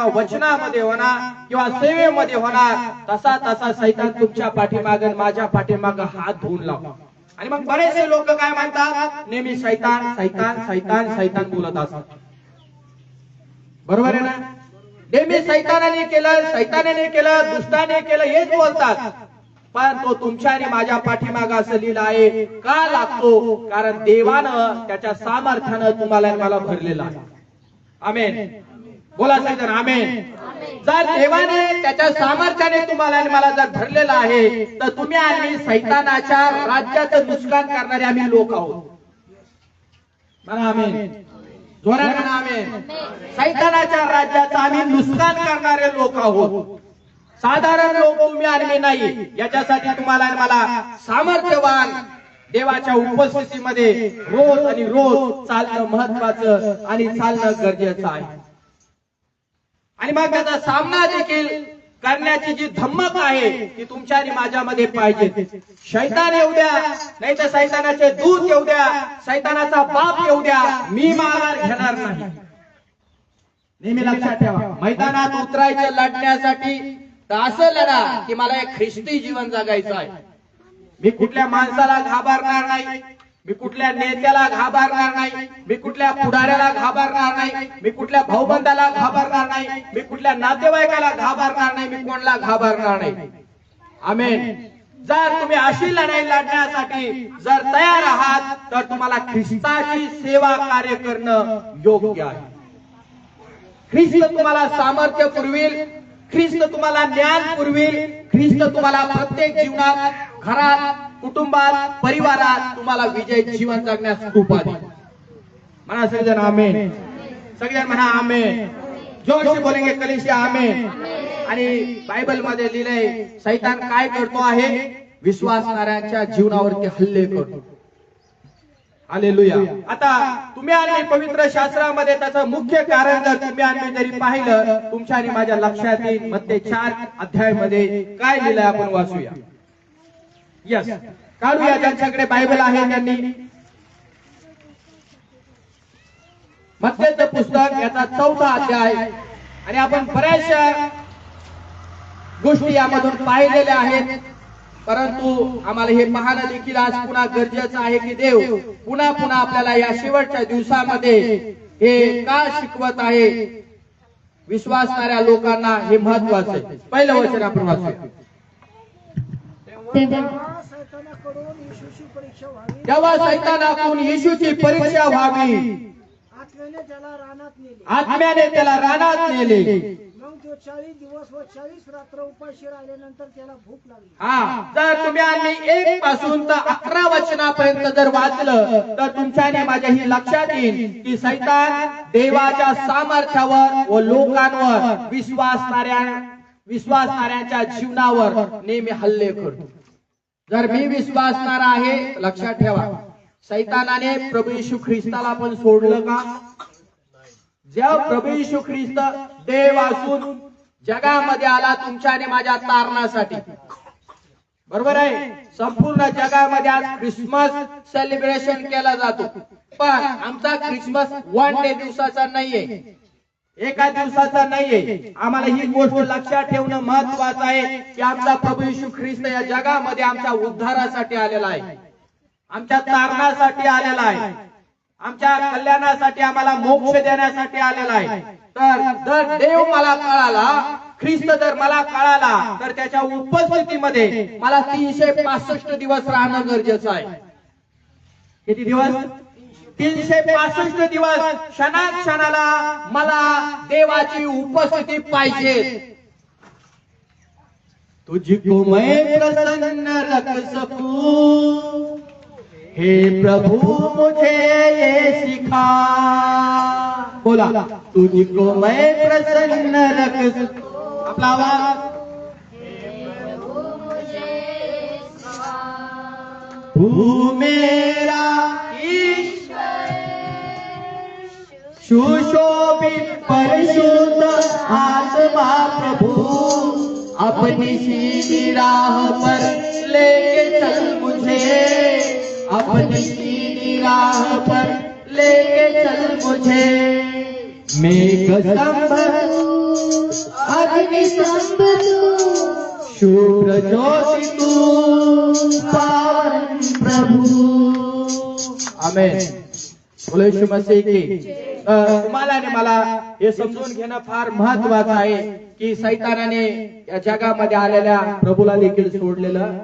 किंवा वचनामध्ये होणार किंवा सेवेमध्ये होणार, तसा तसा सैतान तुमच्या पाठीमागं माझ्या मागे हात धुवून लाव. आणि मग बरेचसे लोक काय म्हणतात, नेहमी सैतान सैतान सैतान सैतान बोलत असतात. बरोबर आहे ना? नेहमी सैतानाने केलं, दुष्टाने केलं हेच बोलतात. पण तो तुमच्या आणि माझ्या पाठीमागे असं लिहिलं आहे. का लागतो? कारण देवानं त्याच्या सामर्थ्यानं तुम्हाला आणि मला भरलेला आहे. आमेन. बोला सैतान आमेन. जर देवाने त्याच्या सामर्थ्याने तुम्हाला आणि मला जर भरलेला आहे, तर तुम्ही आणि सैतानाच्या राज्याचं नुकसान करणारे आम्ही लोक आहोत. म्हणा आमेन. जोरात म्हणा आमेन. सैतानाच्या राज्याचं आम्ही नुकसान करणारे लोक आहोत. साधारण लोक तुम्ही आणि मी नाही. याच्यासाठी तुम्हाला आणि मला सामर्थ्यवान देवाच्या उपस्थितीमध्ये रोज आणि रोज चालणं महत्वाचं आणि चालणं गरजेचं आहे. आणि मग त्याचा सामना देखील करण्याची जी धमक आहे ती तुमच्या आणि माझ्यामध्ये पाहिजे. शैतान येऊ द्या, नाही तर सैतानाचे दूत येऊ द्या, सैतानाचा बाप येऊ द्या, मी माघार घेणार नाही. नेहमी लक्षात ठेवा, मैदानात उतरायचं लढण्यासाठी तर असं लढा की मला एक ख्रिस्ती जीवन जगायचं आहे. मी कुठल्या माणसाला घाबरणार नाही, मी कुठल्या नेत्याला घाबरणार नाही, मी कुठल्या पुढाऱ्याला घाबरणार नाही, मी कुठल्या भाऊबंदाला घाबरणार नाही, मी कुठल्या नातेवाईकाला घाबरणार नाही, मी कोणाला घाबरणार नाही. आमेन. जर तुम्ही अशी लढाई लढण्यासाठी जर तयार आहात तर तुम्हाला ख्रिस्ताची सेवा कार्य करणं योग्य आहे. ख्रिस्त तुम्हाला सामर्थ्य पुरविल, ख्रिस्त तुम्हाला ज्ञान पुरविल, ख्रिस्त तुम्हाला प्रत्येक जीवनात, घरात, कुटुंबात, परिवारात तुम्हाला विजय जीवन जगण्यास कृपा देईल. म्हणा सगळेजण आमेन. सगळेजण म्हणा आमेन. जोर से बोलेंगे कलीसिया आमेन. आणि बायबल मध्ये लिहिलंय सैतान काय करतो आहे, विश्वासणाऱ्यांच्या जीवनावरती हल्ले करतो. हालेलुया. आता तुम्ही आणि पवित्र शास्त्रामध्ये त्याचं मुख्य कारण जर तुम्ही आणि जरी पाहिलं, तुमच्या आणि माझ्या लक्षात येईल. मत्ते 4 अध्यायामध्ये काय लिहिलंय आपण वाचूया. यस, काढूया. ज्यांच्याकडे बायबल आहे त्यांनी मत्तेचं पुस्तक याचा 4था अध्याय. आणि आपण बऱ्याचशा गोष्टी यामधून पाहिलेल्या आहेत, परंतु आम्हाला हे पाहणं देखील आज पुन्हा गरजेचं आहे की देव पुन्हा पुन्हा आपल्याला या शेवटच्या दिवसामध्ये हे का शिकवत आहे. विश्वासणाऱ्या लोकांना हे महत्वाचं आहे. पहिलं वचन आपण वाचूया. तेव्हा सैतानाकडून येशूची परीक्षा व्हावी, आत्म्याने त्याला रानात नेले. मग तो 40 दिवस व 40 रात्र उपाशी राहिल्यानंतर त्याला भूक लागली. जर तुम्ही आणि 1 पासून तर 11 वचनापर्यंत जर वाचलं तर तुमच्या माझ्या ही लक्षात येईल की सैतान देवाच्या सामर्थ्यावर व लोकांवर विश्वासणाऱ्यांच्या जीवनावर नेहमी हल्ले करतो. जर मी विश्वासणार आहे, लक्षात ठेवा, सैतानाने प्रभू येशू ख्रिस्ताला पण सोडलं का? जेव्हा प्रभू येशू ख्रिस्त देव असून जगामध्ये आला तुमच्या आणि माझ्या तारणासाठी. बरोबर आहे. संपूर्ण जगामध्ये आज ख्रिसमस सेलिब्रेशन केला जातो, पण आमचा ख्रिसमस 1 डे दिवसाचा नाहीये, एका दिवसाचा नाहीये. आम्हाला ही गोष्ट लक्षात ठेवणं महत्वाचं आहे की आमचा प्रभू येशू ख्रिस्त या जगामध्ये आमच्या उद्धारासाठी आलेला आहे, आमच्या तारणासाठी आलेला आहे, आमच्या कल्याणासाठी, आम्हाला मोक्ष देण्यासाठी आलेला आहे. तर जर देव मला कळाला, ख्रिस्त जर मला कळाला, तर त्याच्या उपस्थितीमध्ये मला 365 दिवस राहणं गरजेचं आहे. किती दिवस? 365 दिवस. क्षणाक्षणाला मला देवाची उपस्थिती पाहिजे. तुझको मैं प्रसन्न रख सकूं, हे प्रभु मुझे ये सिखा. बोला, तुझको मैं प्रसन्न रख सकूं. आपला आवाज. तू मेरा ईश्वर, सुशोभित परिशुद्ध आत्मा प्रभु, अपनी सीधी राह पर लेके चल मुझे, अपनी सीधी राह पर लेके चल मुझे. मेघ स्तंभ शुभ्र ज्योती तू पावन प्रभु. आमेन. बोलो यीशु मसीह की. तुम्हाला आणि मला हे समजून घेणं फार महत्वाचं आहे की सैतानाने या जगामध्ये आलेल्या प्रभूला देखील सोडलेलं.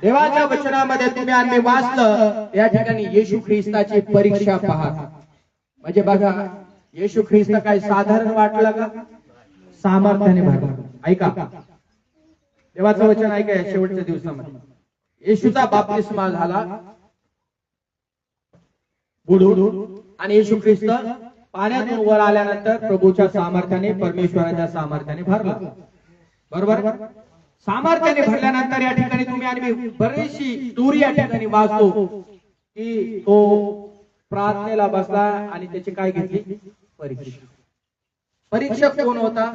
देवाच्या वचनामध्ये तुम्ही आणि वाचलं या ठिकाणी येशू ख्रिस्ताची परीक्षा पहा. म्हणजे बघा येशू ख्रिस्त काय साधारण वाटलं का? सामर्थ्याने भरला. ऐका देवाचं वचन ऐका. या शेवटच्या दिवसामध्ये येशूचा बाप्तिस्मा झाला बुडून आणि येशू ख्रिस्त पाण्यातून वर आल्यानंतर प्रभूच्या सामर्थ्याने परमेश्वराच्या सामर्थ्याने भरला. बरोबर. सामर्थ्याने भरल्यानंतर या ठिकाणी तुम्ही आणि मी बरीचशी स्टोरी या ठिकाणी वाचतो की तो प्रार्थनेला बसला आणि त्याची काय घेतली परीक्षा. परीक्षक कोण होता?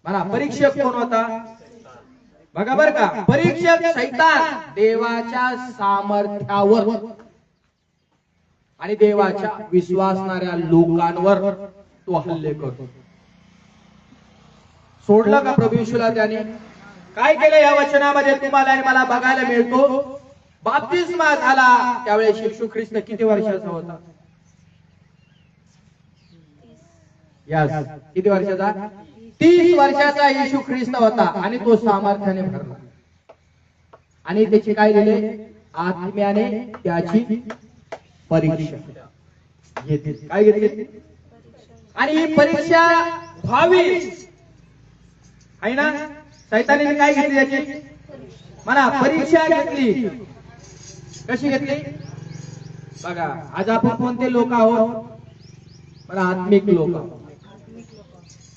मला परीक्षक कोण होता? बघा बर का. परीक्षक शैतान देवाच्या सामर्थ्यावर आणि देवाच्या विश्वासणाऱ्या लोकांवर तो हल्ले करतो. सोडलं का प्रभू येशूला? त्याने काय केलं या वचनामध्ये तुम्हाला आणि मला बघायला मिळतो. बाप्तिस्मा झाला त्यावेळेस येशू ख्रिस्त किती वर्षाचा होता? यस, किती वर्षाचा? 30 वर्षाचा येशू ख्रिस्त होता आणि तो सामर्थ्याने भरला. आणि त्याची काय दिले? आत्म्याने त्याची परीक्षा घेतली. काय घेतली? आणि ही परीक्षा व्हावी आहे ना. सैतानाने काय घेतली त्याची? म्हणा परीक्षा घेतली. कशी घेतली? बघा आज आपण कोणते लोक आहोत? मला आत्मिक लोक आहोत.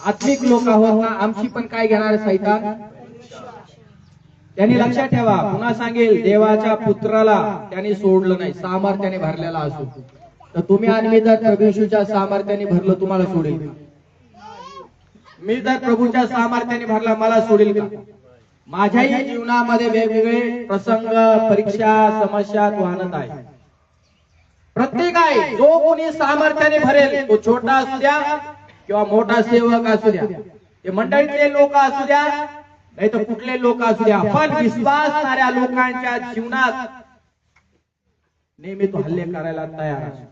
आत्मिक लोक आहोत ना. आमची पण काय घेणार सैतान? त्यांनी लक्षात ठेवा. पुन्हा सांगेल देवाच्या पुत्राला त्यांनी सोडलं नाही. सामर्थ्याने भरलेला असो तर तुम्ही आणि मी जर प्रभू येशूच्या सामर्थ्याने भरलं तुम्हाला सोडेल का? मी जर प्रभूच्या सामर्थ्याने भरला मला सोडेल का? माझ्याही जीवनामध्ये वेगवेगळे प्रसंग परीक्षा समस्या वाहनत आहे. प्रत्येक आहे जो कोणी सामर्थ्याने भरेल तो छोटा असू द्या किंवा मोठा सेवक असू द्या, ते मंडळीतले लोक असू द्या नाही तर कुठले लोक असू द्या, पण विश्वासणाऱ्या लोकांच्या जीवनात नेहमी तो हल्ले करायला तयार असतो.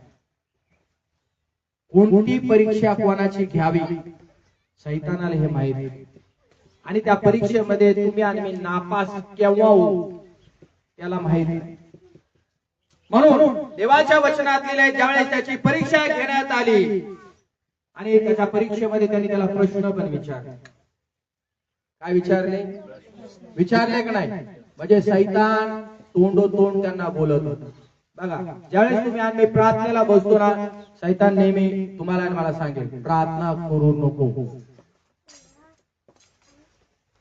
कोणती परीक्षा कोणाची घ्यावी सैतानाला हे माहित आहे. आणि त्या परीक्षेमध्ये तुम्ही आणि मी नापास केव्हा होऊ त्याला माहित आहे. म्हणून देवाच्या वचनात लिहिलंय ज्यावेळेस त्याची परीक्षा घेण्यात आली आणि त्याच्या परीक्षेमध्ये त्यांनी त्याला प्रश्न पण विचारले. काय विचारले? विचारले का नाही? म्हणजे सैतान तोंडोतोंड त्यांना बोलत होता. बघा ज्यावेळेस तुम्ही आम्ही प्रार्थनेला बसतो ना सैतान नेहमी तुम्हाला आणि मला सांगेल प्रार्थना करू नको.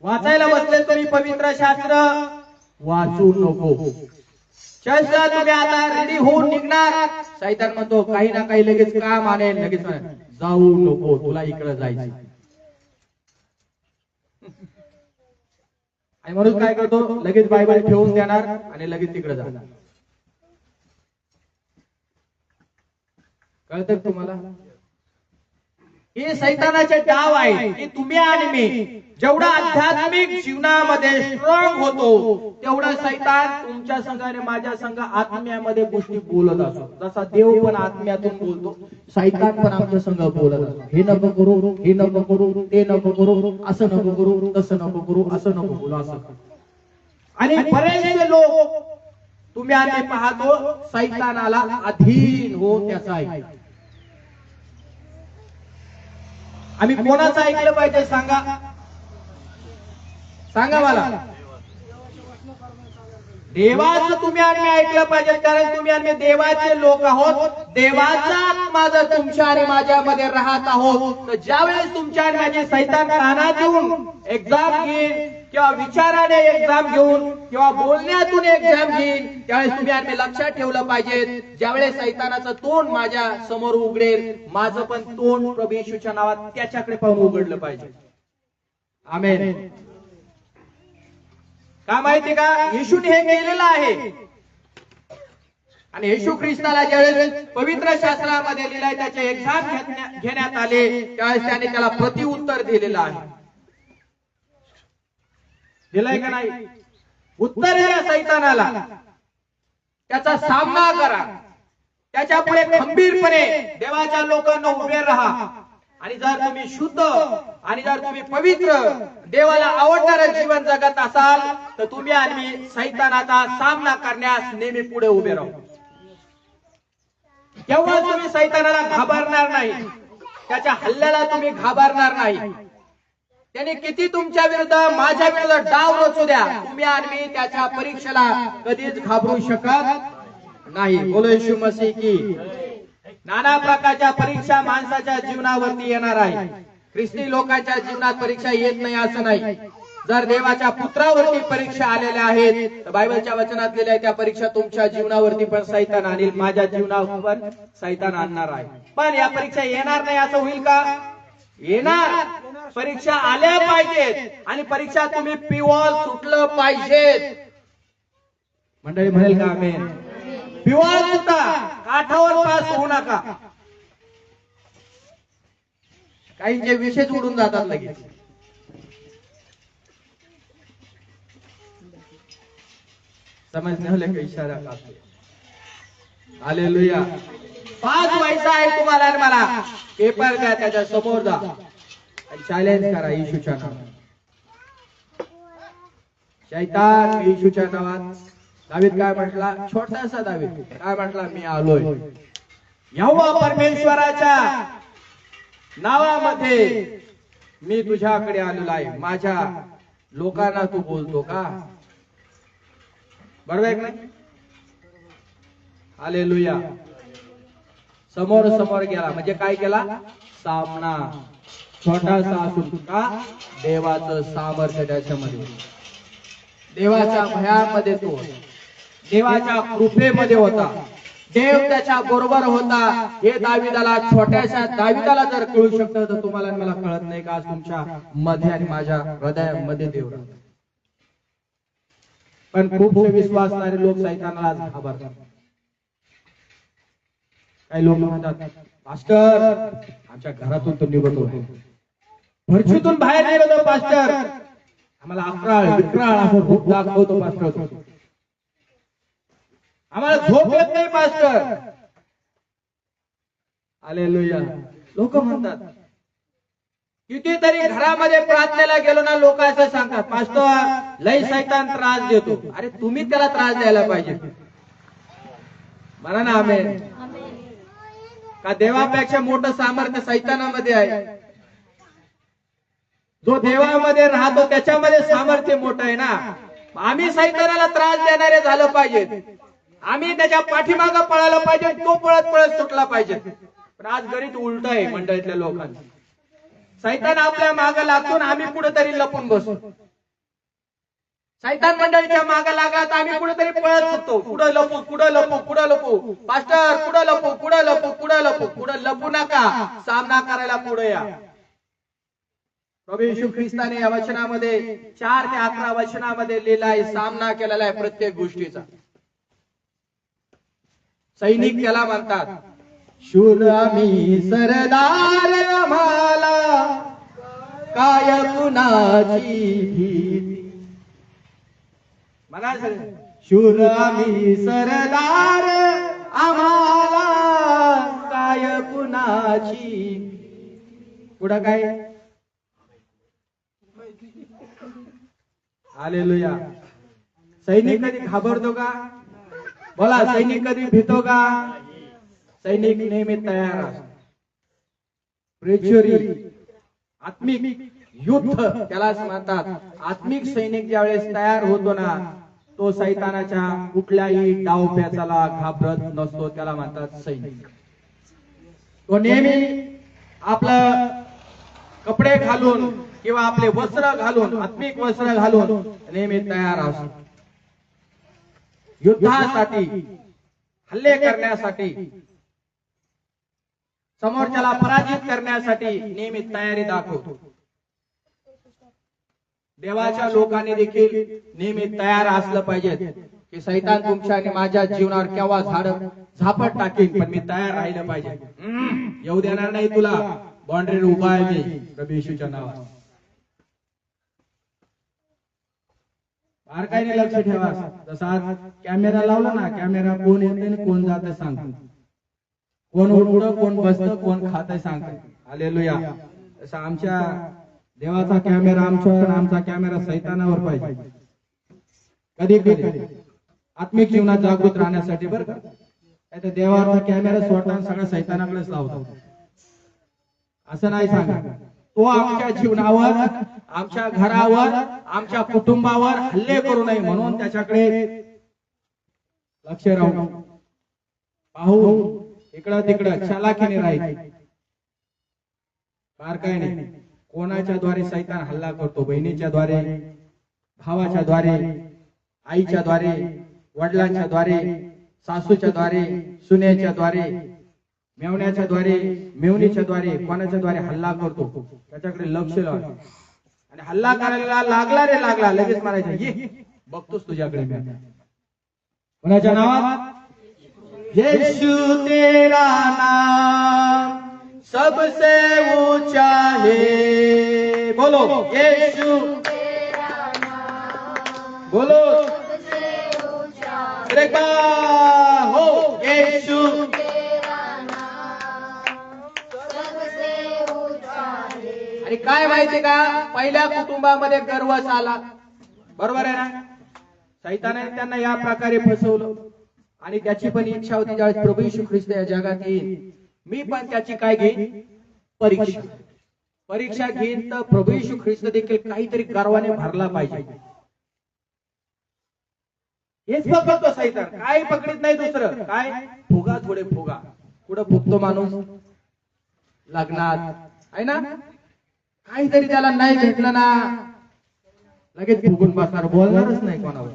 वाचायला बसले तुम्ही पवित्र शास्त्र वाचू नको. शास्त्र तुम्ही आता रेडी होऊन निघणार सैतान म्हणतो काही ना काही लगेच काम आणेल. लगेच जाऊ नको तुला इकडे जायचं. आणि म्हणून काय करतो लगेच बायबल ठेवून देणार आणि लगेच तिकडे जाणार. कळतं तुम्हाला? हे सैतानाचे डाव आहे की तुम्ही आणि मी जेवढा आध्यात्मिक जीवनामध्ये स्ट्रॉंग होतो तेवढा सैतान तुमच्या संघ आणि माझ्या संघ आत्म्यामध्ये गोष्टी बोलत असतो. जसा देव पण आत्म्यातून बोलतो सैतान पण आमच्या संघ बोलत असतो. हे नको करू, हे नको करू, ते नको करू, असं नको करू, तसं नको करू, असं नको बोलू, असं. आणि बरेचसे लोक तुम्ही आम्ही पाहतो सैतानाला अधीन हो त्याचा ऐक. आम्ही कोणाचं ऐकलं पाहिजे सांगा? सांगा मला. देवाचं तुम्ही आणि ऐकलं पाहिजे कारण तुम्ही आणि देवाचे लोक आहोत. देवाचा आत्मा जर तुमच्या आणि माझ्यामध्ये राहत आहोत तर ज्यावेळेस तुमच्या आणि माझे सैतान कानात येऊन एक्झाम घेईल किंवा विचाराने एक्झाम घेऊन किंवा बोलण्यातून एक्झाम घेईल त्यावेळेस तुम्ही आणि लक्षात ठेवलं पाहिजे ज्यावेळेस सैतानाचं तोंड माझ्या समोर उघडेल माझं पण तोंड प्रभू येशूच्या नावात त्याच्याकडे पाहून उघडलं पाहिजे. आमेन. का माहिती का? येशूने हे केलेलं आहे. आणि येशू ख्रिस्ताला ज्यावेळेस पवित्र शास्त्रामध्ये लिहिलंय त्याचे एक्झाम घेण्यात आले त्यावेळेस त्याने त्याला प्रतिउत्तर दिलेलं आहे. दिलंय का नाही? उत्तर द्या सैतानाला, त्याचा सामना करा, त्याच्या पुढे खंबीरपणे देवाच्या लोकांना उभे राहा. आणि जर तुम्ही शुद्ध आणि जर तुम्ही पवित्र देवाला आवडणारं जीवन जगत असाल तर तुम्ही आणि सैतानाचा सामना करण्यास नेहमी पुढे उभे राहू. केव्हा तुम्ही सैतानाला घाबरणार नाही, त्याच्या हल्ल्याला तुम्ही घाबरणार नाही. त्याने किती तुमच्या विरुद्ध माझ्या विरुद्ध डाव रचू द्या, तुम्ही आणि त्याच्या परीक्षेला कधीच घाबरू शकत नाही. बोलो येशू मसीह की. नाना प्रकारच्या परीक्षा माणसाच्या जीवनावरती येणार आहे. ख्रिस्ती लोकांच्या जीवनात परीक्षा येत नाही असं नाही. जर देवाच्या पुत्रावरती परीक्षा आलेल्या आहेत तर बायबलच्या वचनात लिहिलंय त्या परीक्षा तुमच्या जीवनावरती पण सैतान आणील, माझ्या जीवनावर पण सैतान आणणार आहे. पण या परीक्षा येणार नाही असं होईल का? येणार. परीक्षा आल्या पाहिजेत आणि परीक्षा तुम्ही पिवळ सुटलं पाहिजेत. मंडळी म्हणेल का आमेन? पिवळ सुटा, काठावर पास होऊ नका. काहींचे विषयच उडून जातात लगेच. समजने होले का इशारा काफी. हालेलुया. 5 पैसा आहे तुम्हाला आणि मला. पेपर घ्या, त्याच्या समोर जा आणि चॅलेंज करा येशूच्या नावात. शैतान येशूच्या नावात. दावीद काय म्हटला? छोटासा दावीद काय म्हटला? मी आलोय. यहोवा परमेश्वराच्या नावामध्ये मी तुझ्याकडे आलेलो आहे. माझ्या लोकांना तू बोलतो का? बरोबर आहे का नाही? हालेलुया. समोर समोर गेला म्हणजे काय केला? सामना. छोटासा असून का? देवाचं सामर्थ्य त्याच्यामध्ये, देवाच्या भयामध्ये तो, देवाच्या कृपेमध्ये होता. देव त्याच्या बरोबर होता. हे दाविदाला, छोट्याशा दाविदाला जर कळू शकतं तर तुम्हाला मला कळत नाही का? आज तुमच्या मध्ये आणि माझ्या हृदयामध्ये देव राहतो. पण खूपसे विश्वासणारे लोक सैतानाला घाबरतात. काही लोक म्हणतात, पास्टर आमच्या घरातून तो निघतो, भरशीतून बाहेर निघतो पास्टर, आम्हाला अकराळ विक्राळ असं रूप दाखवतो पास्टर, आम्हाला झोप येत नाही पास्टर. हालेलुया. लोक म्हणतात. कितीतरी घरामध्ये प्रार्थनेला गेलो ना, लोक असं सांगतात, पास्टर लय सैतान त्रास देतो. अरे तुम्ही त्याला त्रास द्यायला पाहिजे. म्हणा ना आमेन. का देवापेक्षा मोठं सामर्थ्य सैतानामध्ये आहे? जो देवामध्ये राहतो त्याच्यामध्ये सामर्थ्य मोठं आहे ना. आम्ही सैतानाला त्रास देणारे झालं पाहिजे. आम्ही त्याच्या पाठीमागं पळायला पाहिजे, तो पळत पळत सुटला पाहिजे. पण आज गणित उलट आहे मंडळीतल्या लोकांचं. सैतान आपल्या मागं लागतो, आम्ही कुठेतरी लपून बसतो. सैतान मंडळीच्या मागं लागत आम्ही कुठेतरी पळत सुटतो. कुठं लपू, कुठं लपू, कुठं लपू. पास्टर कुठं लपू, कुठं लपू, कुठं लपू. कुठं लपू नका, सामना करायला पुढे या. प्रभू येशू ख्रिस्ताने या वचनामध्ये 4 ते 11 वचनामध्ये लिहिला आहे, सामना केलेला आहे प्रत्येक गोष्टीचा. सैनिक त्याला म्हणतात. शूर आम्ही सरदार, आम्हाला काय कुणाची भीती. म्हणा शूर आम्ही सरदार, आम्हाला काय कुणाची. पुढं काय? हालेलुया. सैनिक कधी घाबरतो का? बोला, सैनिक कधी भीतो का? सैनिक नेहमी तयार असतो. प्रेचरी आत्मिक युद्ध त्यालाच म्हणतात. आत्मिक सैनिक ज्यावेळेस तयार होतो ना, तो सैतानाच्या कुठल्याही डावपेचाला घाबरत नसतो. त्याला म्हणतात सैनिक. तो नेहमी आपलं कपडे घालून किंवा आपले वस्त्र घालून, आत्मिक वस्त्र घालून नेहमी तयार असतो. युद्धासाठी, हल्ले करण्यासाठी, समोरच्याला पराजित करण्यासाठी नेहमी तयारी दाखवतो. देवाच्या लोकांनी देखील नेहमी तयार असलं पाहिजे की सैतान तुमच्या आणि माझ्या जीवनावर केव्हा झापट टाकेल, पण मी तयार राहिलं पाहिजे. येऊ देणार नाही तुला. बाउंड्री उभा आहे मी प्रभू येशूच्या नावात. बारकाईने लक्ष ठेवा. जसा आज कॅमेरा लावला ना, कॅमेरा कोण येते आणि कोण जाते सांगतो, कोण उठतं कोण बसतं कोण खातंय सांगतो. हालेलुया. तसा आमच्या देवाचा कॅमेरा आमच्यावर आणि आमचा कॅमेरा सैतानावर पाहिजे. कधी कधी आत्मिक जीवनात जागृत राहण्यासाठी बरं का. नाहीतर देवाचा कॅमेरा सोडताना सगळं सैतानाकडेच लावतो. असं नाही सांगा. तो आमच्या जीवनावर, आमच्या घरावर, आमच्या कुटुंबावर हल्ले करू नये म्हणून त्याच्याकडे लक्ष राहून पाहून इकडं तिकडं चालाखीने राहायचं. बारकाईने कोणाच्या द्वारे सैतान हल्ला करतो. बहिणीच्या द्वारे, भावाच्या द्वारे, आईच्या द्वारे, वडिलांच्या द्वारे, सासूच्या द्वारे, सुनेच्या द्वारे, मेवण्याच्या द्वारे, मेवणीच्या द्वारे, कोणाच्या द्वारे हल्ला करतो त्याच्याकडे लक्ष लावा. आणि हल्ला करायला लागला रे लागला लगेच मारायचं, ये बघतोस तुझ्याकडे मी. कोणाच्या नावात? येशू तेरा नाम सबसे ऊंचा है. बोलो येशू तेरा नाम. बोलो एक बार हो, येशू आणि काय माहिती का, पहिल्या कुटुंबामध्ये गर्व आला. बरोबर आहे ना. सैतानाने त्यांना या प्रकारे फसवलं आणि त्याची पण इच्छा होती ज्यावेळेस प्रभू येशू ख्रिस्त या जगात येईल, मी पण त्याची काय घेईन, परीक्षा घेईन. तर प्रभू येशू ख्रिस्त देखील काहीतरी गर्वाने भरला पाहिजे. हेच पकडतो सैतान. काय पकडत नाही दुसरं काय, फुगा थोडे फुगा. कुठं फुगतो माणूस, लग्नात आहे ना, काहीतरी त्याला नाही भेटलं ना लगेच फुगून बसणार, बोलणारच नाही कोणावर.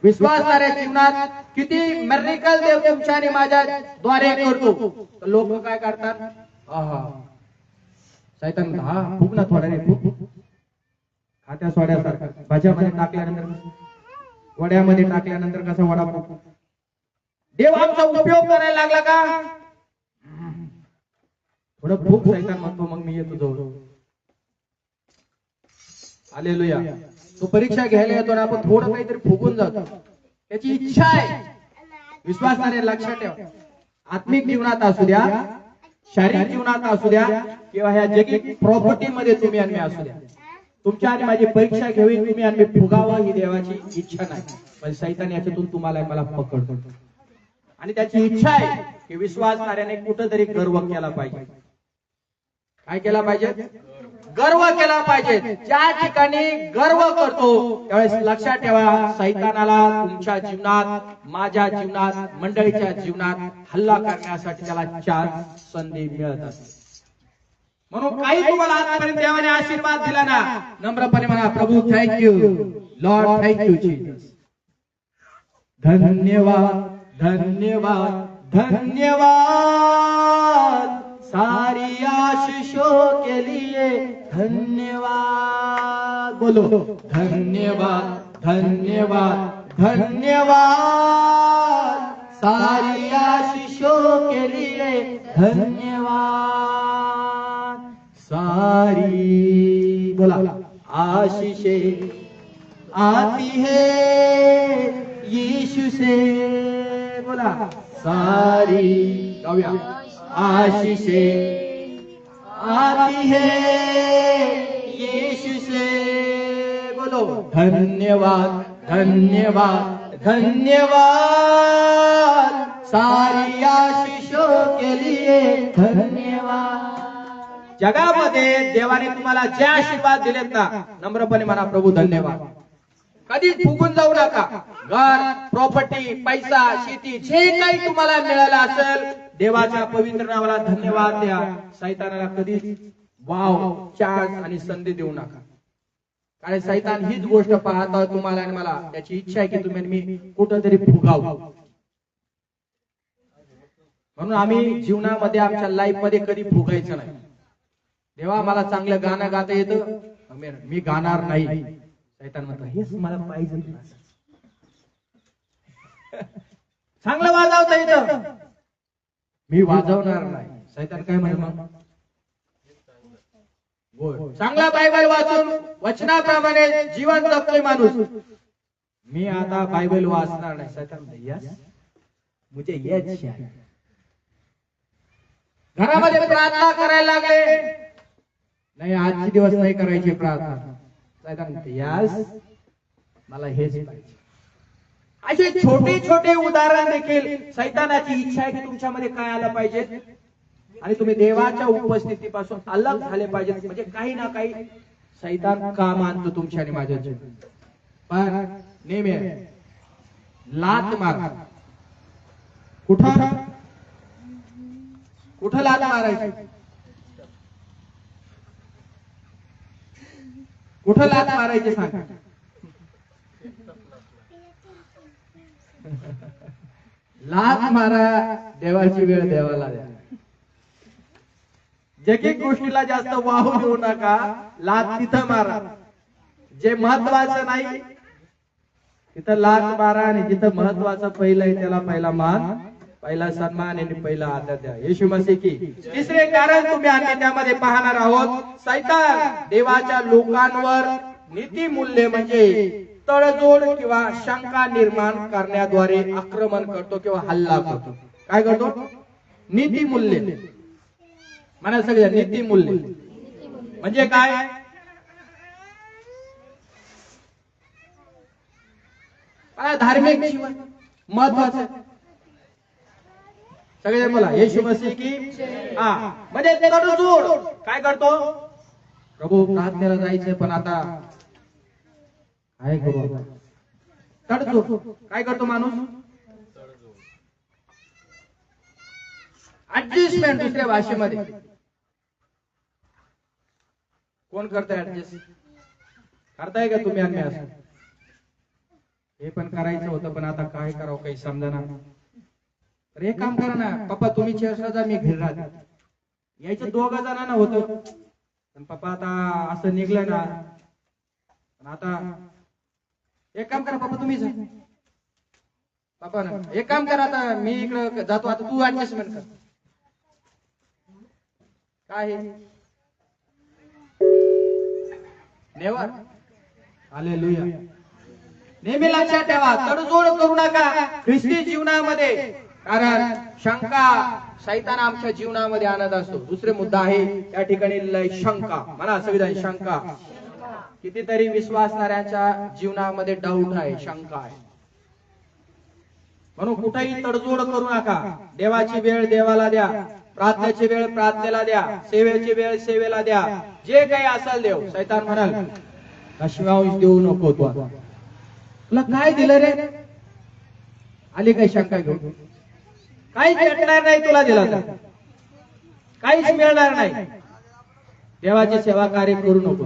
विश्वासणाऱ्या जीवनात किती मिरेकल देव तुमच्या आणि माझ्या द्वारे करतो, तर लोक काय करतात, सैतान हा फुग ना थोडा रे, फुग खात्या सोड्यासारखा. भाज्यामध्ये टाकल्यानंतर, वड्यामध्ये टाकल्यानंतर कसा वडा फुगतो. देव आमचा उपयोग करायला लागला का, थोडं फुग. सैतान म्हणतो मग मी येतो जवळ. हालेलुया. तो परीक्षा घ्यायला येतो ना, आपण थोडं काहीतरी फुगून जातो. त्याची इच्छा आहे. विश्वासाने लक्षात ठेवा. आत्मिक जीवनात असू द्या, शारीरिक जीवनात असू द्या, किंवा ह्या जगी प्रॉपर्टी मध्ये तुम्ही आणि मी असू द्या, तुमच्या आणि माझी परीक्षा घ्यावी, तुम्ही आणि मी फुगावं ही देवाची इच्छा नाही. पण सैतान याच्यातून तुम्हाला मला पकडतो आणि त्याची इच्छा आहे की विश्वासणाऱ्याने कुठंतरी गर्व केला पाहिजे. काय केला पाहिजे, गर्व केला पाहिजे. ज्या ठिकाणी गर्व करतो त्यावेळेस लक्षात ठेवा, सैतानाला तुमच्या जीवनात, माझ्या जीवनात, मंडळीच्या जीवनात हल्ला करण्यासाठी त्याला 4 संधी मिळतात. म्हणून काही तुम्हाला आजपर्यंत देवाने आशीर्वाद दिला ना, नम्रपणे म्हणा, प्रभू थँक्यू, लॉर्ड थँक्यू जीसस. धन्यवाद धन्यवाद धन्यवाद सारी आशीषों के लिए धन्यवाद. बोलो धन्यवाद धन्यवाद धन्यवाद सारी आशीषों के लिए धन्यवाद. सारी बोला आशीषें आती है यीशु से. बोला सारी आशीषें आती है यीशु से. बोलो धन्यवाद धन्यवाद धन्यवाद सारी आशीषों के लिए धन्यवाद. जगामध्ये देवाने तुम्हाला जे आशीर्वाद दिलेत ना, नम्रपणे म्हणा, प्रभू धन्यवाद. कधीच फुगून जाऊ नका. घर, प्रॉपर्टी, पैसा, शेती, जे काही तुम्हाला मिळालं असेल, देवाच्या पवित्र नावाला धन्यवाद द्या. सैतानाला कधीच वाव, चान्स आणि संधी देऊ नका. कारण सैतान हीच गोष्ट पाहता तुम्हाला आणि मला. त्याची इच्छा आहे की तुम्ही मी कुठंतरी फुगाव. म्हणून आम्ही जीवनामध्ये, आमच्या लाईफ मध्ये कधी फुगायचं नाही. देवा मला चांगलं गाणं गाता येतं, मी गाणार नाही. सैतान म्हणतो हेच मला पाहिजे. चांगलं वाजवता येतं, मी वाजवणार नाही. सैतान काय म्हणे, मग चांगला बायबल वाचून वचनाप्रमाणे जीवन जगतोय माणूस. मी आता बायबल वाचणार नाही. सैतान यस मुझे ये चाहिए. घरामध्ये प्रार्थना करायला लागले, नाही आजचे दिवस नाही करायची प्रार्थना. सैतान यस मला हेच पाहिजे. असे छोटे छोटे उदाहरण देखील सैतानाची इच्छा आहे की तुमच्यामध्ये काय आलं पाहिजे आणि तुम्ही देवाच्या उपस्थितीपासून अलग झाले पाहिजेत. म्हणजे काही ना काही सैतान काम आणतो तुमच्या आणि माझ्या जीवनात. पण नेहमी लात मार. कुठं कुठं लात मारायची? कुठं लात मारायची सांग. लात मारा, देवाची वेळ देवाला द्या. जगिक गोष्टीला जास्त वाहू देऊ नका. लात तिथं मारा जे महत्वाचं नाही तिथं लात मारा, आणि जिथं महत्वाचं पहिलं आहे त्याला पहिला मान, पहिला सन्मान आणि पहिला आदर द्या. येशू मसीह की. तिसरे कारण तुम्ही आणि त्यामध्ये पाहणार आहोत, सैतान देवाच्या लोकांवर नीती मूल्य म्हणजे तडजोड किंवा शंका निर्माण करण्याद्वारे आक्रमण करतो किंवा हल्ला करतो. काय करतो? नीती मूल्य. म्हणा सगळ्या नीती मूल्य म्हणजे काय? धार्मिक जीवन महत्वाचं. सगळे बोला येशू मसीह की. म्हणजे तडजोड. काय करतो? प्रभू प्रार्थनेला जायचंय पण आता काय करू? तडजोड. काय करतो माणूस? ऍडजस्टमेंट. दुसऱ्या भाषेमध्ये कोण करताय ऍडजस्ट? करताय का तुम्ही आणि असं? हे पण करायचं होतं पण आता काय करावं काही समजना. तर एक काम करा ना, पप्पा तुम्ही चर्चला जा, मी घरी राहतो. यायचं 2 जणांना होतं पण पप्पा आता असं निघलं ना. पण आता एक काम करा पप्पा तुम्ही जा. पप्पा ना एक काम करा आता मी इकडे जातो, आता तू ऍडजस्टमेंट कर. काय नेवर. हालेलुया. नेहमी लक्षात ठेवा, तडजोड करू नका ख्रिस्ती जीवनामध्ये. कारण शंका सैतान आमच्या जीवनामध्ये आणत असतो. दुसरे मुद्दा आहे त्या ठिकाणी शंका. म्हणा संविधान शंका. कितीतरी विश्वासणाऱ्यांच्या जीवनामध्ये डाऊट आहे, शंका आहे. म्हणून कुठेही तडजोड करू नका. देवाची वेळ देवाला द्या, प्रार्थनेची वेळ प्रार्थनेला द्या, सेवेची वेळ सेवेला द्या. जे काही असेल देव. सैतान म्हणाल शिवांश देऊ नको तू. तुला काय दिलं रे? आली काही शंका घेऊन? काहीच भेटणार नाही तुला दिला तर. काहीच मिळणार नाही. देवाची सेवा कार्य करू नको.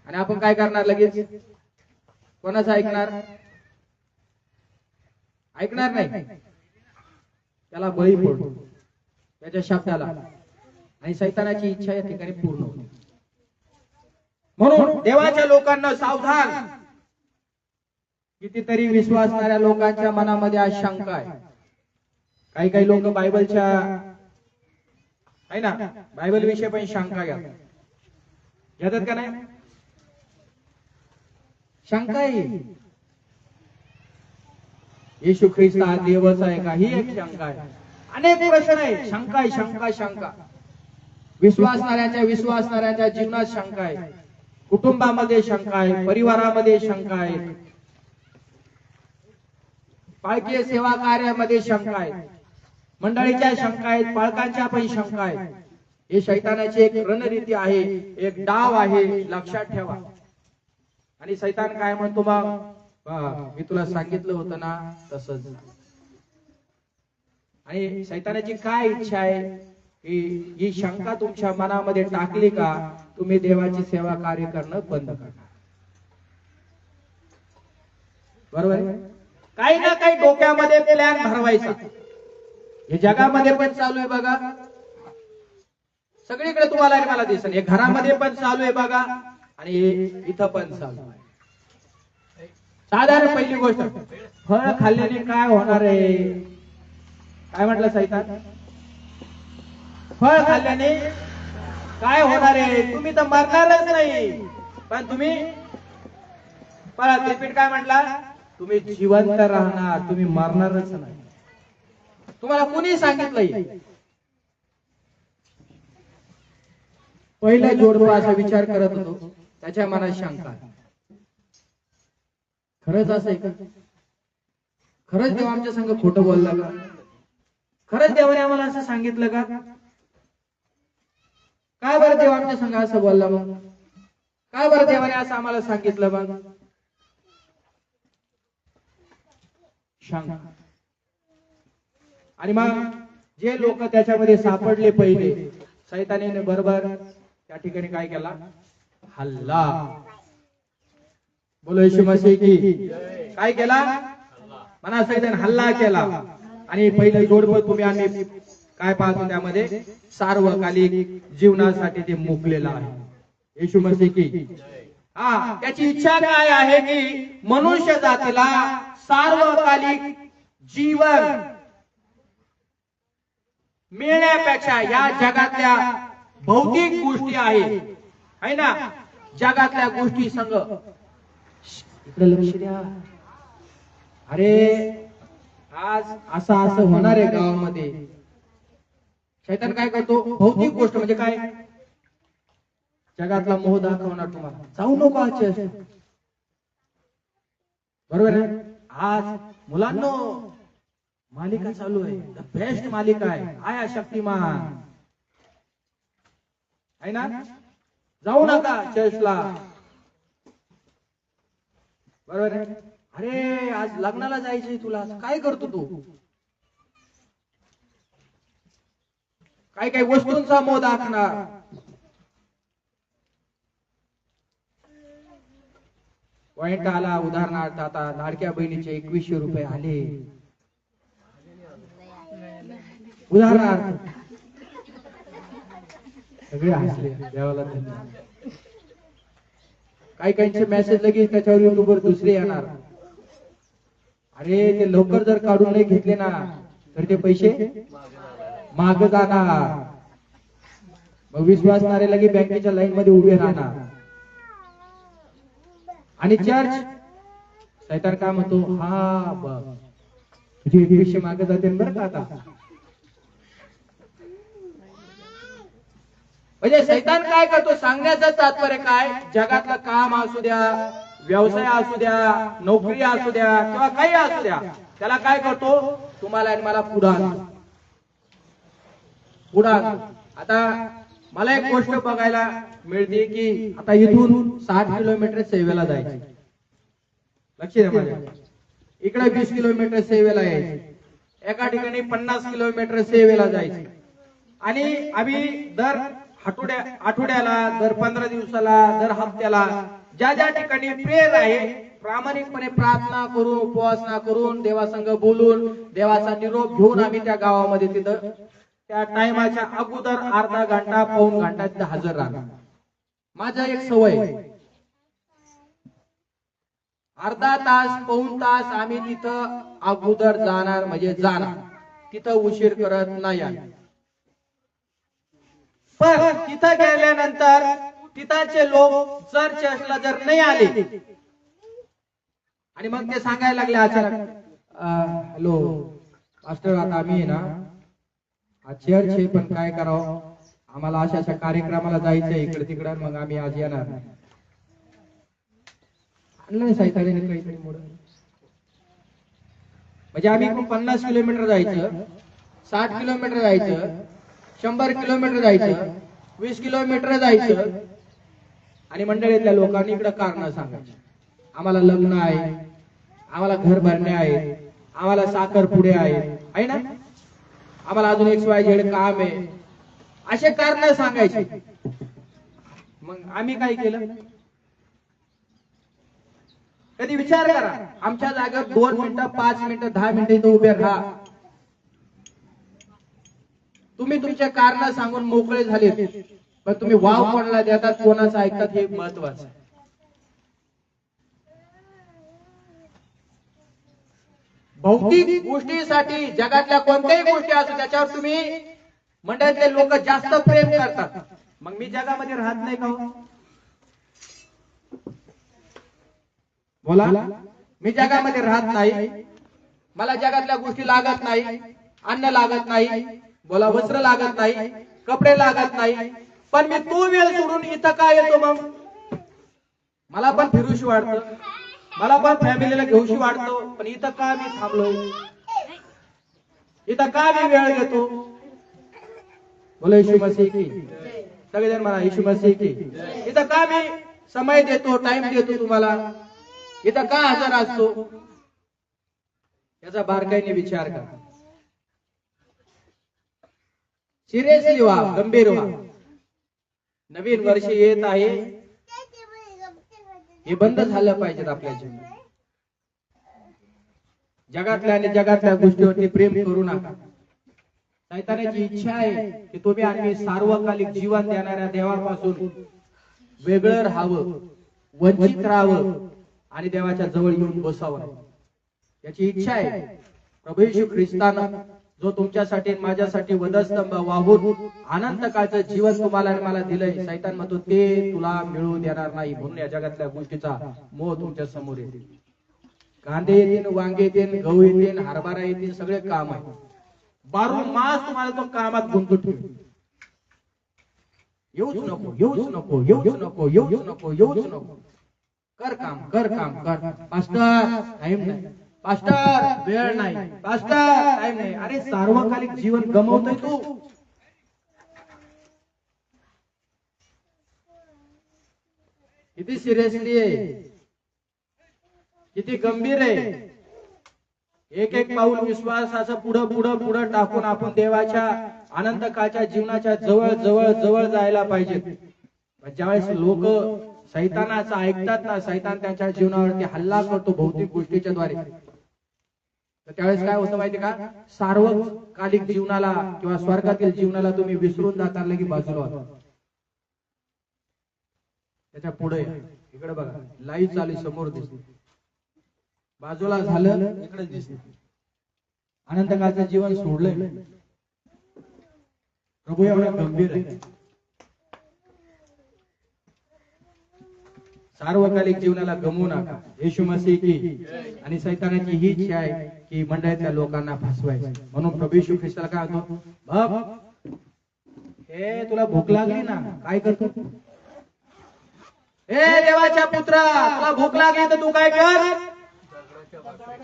आणि आपण काय करणार लगेच? कोणाचं ऐकणार? ऐकणार नाही. त्याला बळी पडतो त्याच्या शब्दाला, आणि सैतानाची इच्छा या ठिकाणी पूर्ण होते. म्हणून देवाच्या लोकांना सावधान. कितीतरी विश्वासणाऱ्या लोकांच्या मनामध्ये आज शंका आहे. काही काही लोक बायबलच्या आहे ना, बायबल विषयी पण शंका घेतात का नाही? शंका आहे येशू ख्रिस्त हा देवच आहे का, ही एक शंका आहे. अनेक प्रश्न आहे. शंका आहे, शंका शंका. विश्वासणाऱ्यांच्या जीवनात शंका आहे, कुटुंबामध्ये शंका आहे, परिवारामध्ये शंका आहे, पालकीय सेवा कार्यामध्ये शंका आहे, मंडळीच्या शंका आहेत, पालकांच्या पण शंका आहेत. हे शैतानाची एक रणनीती आहे, एक डाव आहे, लक्षात ठेवा. आणि शैतान काय म्हणतो मग? मी तुला सांगितलं होतं ना तसंच. आणि शैतानाची काय इच्छा आहे की ही शंका तुमच्या मनामध्ये टाकली का तुम्ही देवाची सेवा कार्य करणं बंद करणार. बरोबर आहे? काही ना काही डोक्यामध्ये प्लॅन भरवायचा. हे जगामध्ये पण चालू आहे बघा, सगळीकडे तुम्हाला मला दिसेल. हे घरामध्ये पण चालू आहे बघा, आणि इथं पण चालू आहे. साधारण पहिली गोष्ट, फळ खाल्ल्याने काय होणार आहे? काय म्हटलं सैतान? फळ खाल्ल्याने काय होणार आहे? तुम्ही तर मरणारच नाही, पण तुम्ही परत रिपीट काय म्हटला? तुम्ही जिवंत राहणार, तुम्ही मरणारच नाही. तुम्हाला कोणी सांगितलंय? पहिला जोडपा असा विचार करत होतो, त्याच्या मनात शंका, खरंच असं आहे का? खरंच देव आमच्या संग खोटं बोलला का? खरंच देवाने आम्हाला असं सांगितलं का? काय बरं देव आमच्या संग असं बोलला मग? काय बरं देवाने असं आम्हाला सांगितलं मग? शंका. आणि मग जे लोक त्याच्यामध्ये सापडले पहिले, सैतानाने बरोबर त्या ठिकाणी काय केला? हल्ला. बोलो येशू मसीह की. काय केला? म्हणा सैतान हल्ला केला. आणि पहिलं जोडपं तुम्ही आम्ही काय पाहतो त्यामध्ये? सार्वकालिक जीवनासाठी ते मुकलेलं आहे. येशू मसीह की. हा, त्याची इच्छा काय आहे की मनुष्य जातीला सार्वकालिक जीवन मिळण्यापेक्षा या जगातल्या भौतिक गोष्टी आहे ना, जगातल्या गोष्टी संग इकडे लक्ष द्या. अरे आज असं होणार आहे गावामध्ये. शैतान काय करतो? भौतिक गोष्ट म्हणजे काय? जगातला मोह दाखवणार तुम्हाला. जाऊ नको आजच्या. बरोबर आहे? आज मुलांनो मालिका चालू आहे, द बेस्ट मालिका आहे, आया शक्तिमान आहे ना. जाऊ नका चर्चला. बरोबर आहे? अरे आज लग्नाला जायचंय तुला, काय करतो तू? काय काय वस्तूंचा मोह दाखवणार. पॉइंट आला. उदाहरणार्थ आता लाडक्या बहिणीचे 2100 रुपये आले. उदाहरणार्थ सगळे हसले. देवाला धन्यवाद. काही काहींचे मेसेज लगेच त्याच्यावर युट्यूबवर दुसरे येणार. अरे ते लवकर जर काढून नाही घेतले ना तर ते पैसे माग जाणार. मग विश्वासणारे लगे बँकेच्या लाईन मध्ये उभे राहणार. आणि चर्च सैतान काय म्हणतो? हा बघ तुझे 2100 मागे जाते बरं का आता. म्हणजे सैतान काय करतो? सांगण्याचं तात्पर्य काय? जगातलं काम असू द्या, व्यवसाय असू द्या, नोकरी असू द्या किंवा काही असू द्या, त्याला काय करतो? तुम्हाला आणि मला पुढान. आता मला एक गोष्ट बघायला मिळते की आता इथून 60 किलोमीटर सेवेला जायचे. लक्ष द्या माझ्या. इकडे 20 किलोमीटर सेवेला यायचे. एका ठिकाणी 50 किलोमीटर सेवेला जायचे. आणि आम्ही दर आठवड्याला, दर 15 दिवसाला, दर हप्त्याला ज्या ज्या ठिकाणी प्रेयर आहे, प्रामाणिकपणे प्रार्थना करून, उपवासना करून, देवासंग बोलून, देवाचा निरोप घेऊन आम्ही त्या गावामध्ये तिथं त्या टायमाच्या अगोदर अर्धा घंटा, पाऊण घंटा तिथं हजर राहणार. माझा एक सवय, अर्धा तास, पाऊण तास आम्ही तिथं अगोदर जाणार म्हणजे जाणार. तिथं उशीर करत नाही आम्ही. पण तिथं गेल्यानंतर तिथाचे लोक जर चर्चला जर नाही आले आणि मग ते सांगायला लागले अचानक, हॅलो मास्टर, आता आम्ही ना हा चर्च आहे पण काय करावं, आम्हाला अशा अशा कार्यक्रमाला जायचंय इकडे तिकडे, मग आम्ही आज येणार नाही. आणलं सैतानाने काहीतरी मोड. म्हणजे आम्ही 50 किलोमीटर जायचं, 60 किलोमीटर जायचं, 100 किलोमीटर जायचं, 20 किलोमीटर जायचं, आणि मंडळीतल्या लोकांनी इकडे कारण सांगायची, आम्हाला लग्न आहे, आम्हाला घर भरणे आहे, आम्हाला साखरपुडे आहे ना, आम्हाला अजून XYZ काम आहे, असे कारण सांगायचे. मग आम्ही काय केलं? कधी विचार करा, आमच्या जागेवर 2 मिनिटं, 5 मिनिटं, 10 मिनिटं इथं उभे राहा. तुम्ही तुमचे कारण सांगून मोकळे झाले, पण तुम्ही वाव कोणाला देतात, कोणाचं ऐकतात हे महत्वाचं. भौतिक गोष्टीसाठी, जगातल्या कोणत्याही गोष्टी असो, त्याच्यावर तुम्ही मंडळातले लोक जास्त प्रेम करतात. मग मी जगामध्ये राहत नाही का हो? बोला, मी जगामध्ये राहत नाही, मला जगातल्या गोष्टी लागत नाही, अन्न लागत नाही, बोला वस्त्र लागत नाही, कपडे लागत नाही, पण मी तो वेळ सोडून इथं काय येतो? मग मला पण फिरूशी वाटतं, मला पण फॅमिलीला घेऊशी वाटतो, पण इथं का मी थांबलोय? इथं का मी वेळ घेतो? बोला येशू मसीह की सगळेजण म्हणा, येशू मसीह की. इथं का मी समय देतो, टाइम देतो तुम्हाला? इथं का हजर असतो? याचा बारकाईने विचार करा. सिरियसली व्हा, गंभीर व्हा. नवीन वर्ष येत आहे, हे बंद झालं पाहिजे आपल्या जीवनात. जगातल्या आणि जगातल्या गोष्टीवरती प्रेम करू नका. शैतानाची इच्छा आहे की तुम्ही आणि सार्वकालिक जीवन देणाऱ्या देवापासून वेगळं राहावं, वंचित राहावं आणि देवाच्या जवळ येऊन बसावं. याची इच्छा आहे. प्रभू येशू ख्रिस्तानं जो तुमच्यासाठी माझ्यासाठी वधस्तंभ वाहून अनंत काळचं जीवन तुम्हाला आणि मला दिलंय, शैतान म्हणतो ते तुला मिळू देणार नाही. म्हणून या जगातल्या गोष्टीचा मोह तुमच्या समोर येतील. कांदे येतील, वांगे येतील, गहू येतील, हरभरा येतील, सगळे काम आहे. 12 मास तुम्हाला तो कामात गुंतून ठेवेल. येऊच नको, येऊच नको, येऊच नको, येऊच नको, येऊच नको. कर काम, कर काम, कर. पास्टर टाइम नाही, पास्टर वेळ नाही, पास्टर टाइम नाही. अरे सार्वकालिक जीवन गमवतोय तू. किती सिरियसली आहे, किती गंभीर आहे. एक एक पाऊल विश्वासाचं पुढं पुढं पुढं टाकून आपण देवाच्या अनंत काळच्या जीवनाच्या जवळ जवळ जवळ जायला पाहिजे. ज्यावेळेस लोक शैतानाचं ऐकतात ना, शैतान त्यांच्या जीवनावरती हल्ला करतो भौतिक गोष्टीच्या द्वारे, तर त्यावेळेस काय होतं माहिती का? सार्वकालिक जीवनाला किंवा स्वर्गातील जीवनाला तुम्ही विसरून जाता, की बाजूला होता. त्याच्या पुढे इकडे बघा, लाईव्ह चालू समोर दिसते, बाजूला झालं इकडे दिसते. अनंत काळचं जीवन सोडलंय. प्रभू एवढा गंभीर आहे. सार्वकालिक जीवनाला गमवू नका. येशू मसीह की. आणि शैतानाची ही इच्छा आहे की मंडळातल्या लोकांना फसवायचं. म्हणून प्रभू येशू ख्रिस्ताला काय होतो? बघ, हे तुला भूक लागली ना, काय करतो? हे देवाच्या पुत्रा, तुला भूक लागली तर तू काय कर?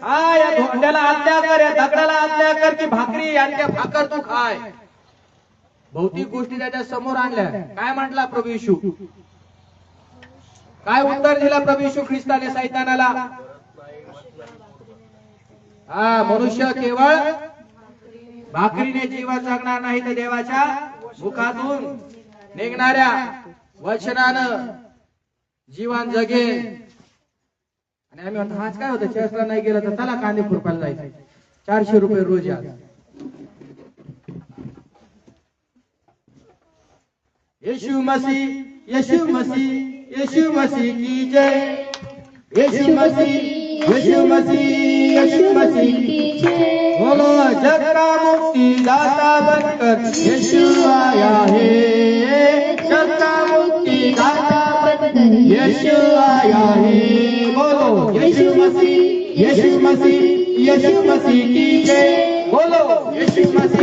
हा, या धोंड्याला आज्ञा कर, या दगडाला आज्ञा कर की भाकरी आणि त्या भाकर तू खाय. भौतिक गोष्टी त्याच्या समोर आणल्या. काय म्हटला प्रभू येशू? काय उत्तर दिला प्रभू येशू ख्रिस्ताने शैतानाला? हा, मनुष्य केवळ भाकरीने जीवन जगणार नाही, तर देवाच्या मुखातून निघणाऱ्या वचनानं जीवन जगेल. आणि आम्ही म्हणतो आज काय होतं, चर्चला नाही गेलं तर त्याला कांदे खुरपायला जायचं. 400 रुपये रोज आज. येशू मसीह, येशू मसीह, येशू मसीह की जय. येशू मसीह, येशू मसीह, येशू मसीह की जय. बोलो जग का मुक्ति दाता बनकर येशू आया है. जग का मुक्ति दाता बनकर येशू आया है. बोलो येशू मसीह, येशू मसीह, येशू मसीह की जय. बोलो येशू मसीह.